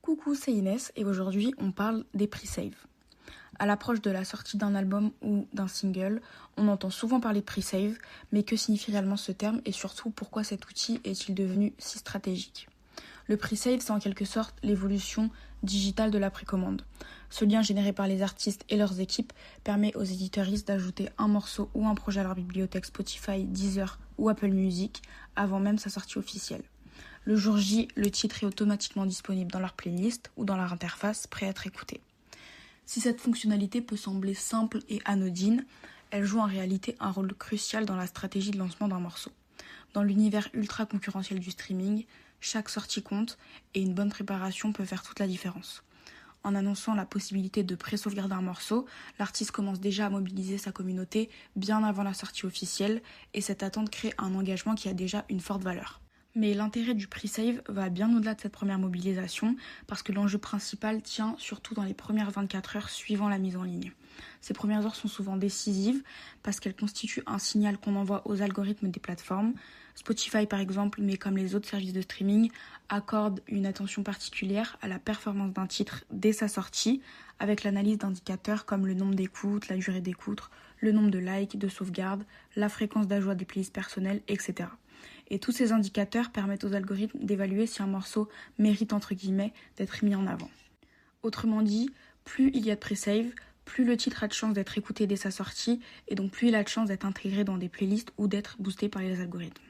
Coucou, c'est Inès et aujourd'hui on parle des pre-save. À l'approche de la sortie d'un album ou d'un single, on entend souvent parler de pre-save, mais que signifie réellement ce terme et surtout pourquoi cet outil est-il devenu si stratégique? Le pre-save, c'est en quelque sorte l'évolution digitale de la précommande. Ce lien généré par les artistes et leurs équipes permet aux éditeuristes d'ajouter un morceau ou un projet à leur bibliothèque Spotify, Deezer ou Apple Music avant même sa sortie officielle. Le jour J, le titre est automatiquement disponible dans leur playlist ou dans leur interface, prêt à être écouté. Si cette fonctionnalité peut sembler simple et anodine, elle joue en réalité un rôle crucial dans la stratégie de lancement d'un morceau. Dans l'univers ultra concurrentiel du streaming, chaque sortie compte et une bonne préparation peut faire toute la différence. En annonçant la possibilité de pré-sauvegarder un morceau, l'artiste commence déjà à mobiliser sa communauté bien avant la sortie officielle et cette attente crée un engagement qui a déjà une forte valeur. Mais l'intérêt du pre-save va bien au-delà de cette première mobilisation parce que l'enjeu principal tient surtout dans les premières 24 heures suivant la mise en ligne. Ces premières heures sont souvent décisives parce qu'elles constituent un signal qu'on envoie aux algorithmes des plateformes. Spotify par exemple, mais comme les autres services de streaming, accorde une attention particulière à la performance d'un titre dès sa sortie avec l'analyse d'indicateurs comme le nombre d'écoutes, la durée d'écoute, le nombre de likes, de sauvegardes, la fréquence d'ajout à des playlists personnelles, etc. Et tous ces indicateurs permettent aux algorithmes d'évaluer si un morceau mérite entre guillemets d'être mis en avant. Autrement dit, plus il y a de pre-save, plus le titre a de chance d'être écouté dès sa sortie et donc plus il a de chance d'être intégré dans des playlists ou d'être boosté par les algorithmes.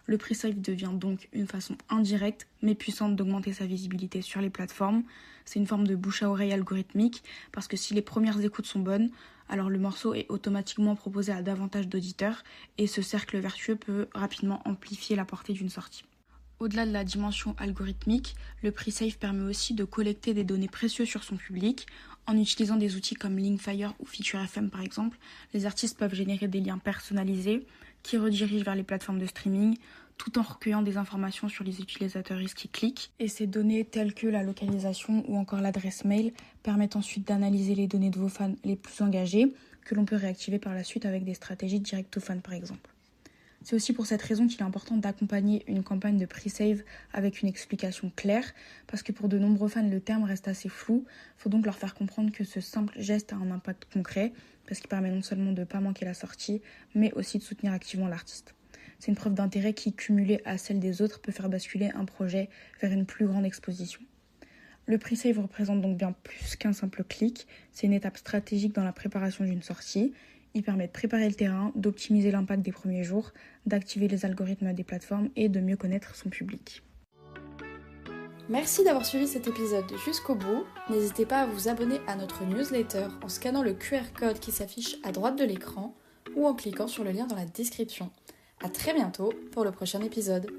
Le pre-save devient donc une façon indirecte mais puissante d'augmenter sa visibilité sur les plateformes. C'est une forme de bouche à oreille algorithmique parce que si les premières écoutes sont bonnes, alors le morceau est automatiquement proposé à davantage d'auditeurs et ce cercle vertueux peut rapidement amplifier la portée d'une sortie. Au-delà de la dimension algorithmique, le pre-save permet aussi de collecter des données précieuses sur son public. En utilisant des outils comme Linkfire ou Feature FM par exemple, les artistes peuvent générer des liens personnalisés qui redirigent vers les plateformes de streaming tout en recueillant des informations sur les utilisateurs qui cliquent. Et ces données telles que la localisation ou encore l'adresse mail permettent ensuite d'analyser les données de vos fans les plus engagés que l'on peut réactiver par la suite avec des stratégies direct to fan par exemple. C'est aussi pour cette raison qu'il est important d'accompagner une campagne de pre-save avec une explication claire, parce que pour de nombreux fans, le terme reste assez flou. Il faut donc leur faire comprendre que ce simple geste a un impact concret, parce qu'il permet non seulement de ne pas manquer la sortie, mais aussi de soutenir activement l'artiste. C'est une preuve d'intérêt qui, cumulée à celle des autres, peut faire basculer un projet vers une plus grande exposition. Le pre-save représente donc bien plus qu'un simple clic, c'est une étape stratégique dans la préparation d'une sortie. Il permet de préparer le terrain, d'optimiser l'impact des premiers jours, d'activer les algorithmes des plateformes et de mieux connaître son public. Merci d'avoir suivi cet épisode jusqu'au bout. N'hésitez pas à vous abonner à notre newsletter en scannant le QR code qui s'affiche à droite de l'écran ou en cliquant sur le lien dans la description. À très bientôt pour le prochain épisode.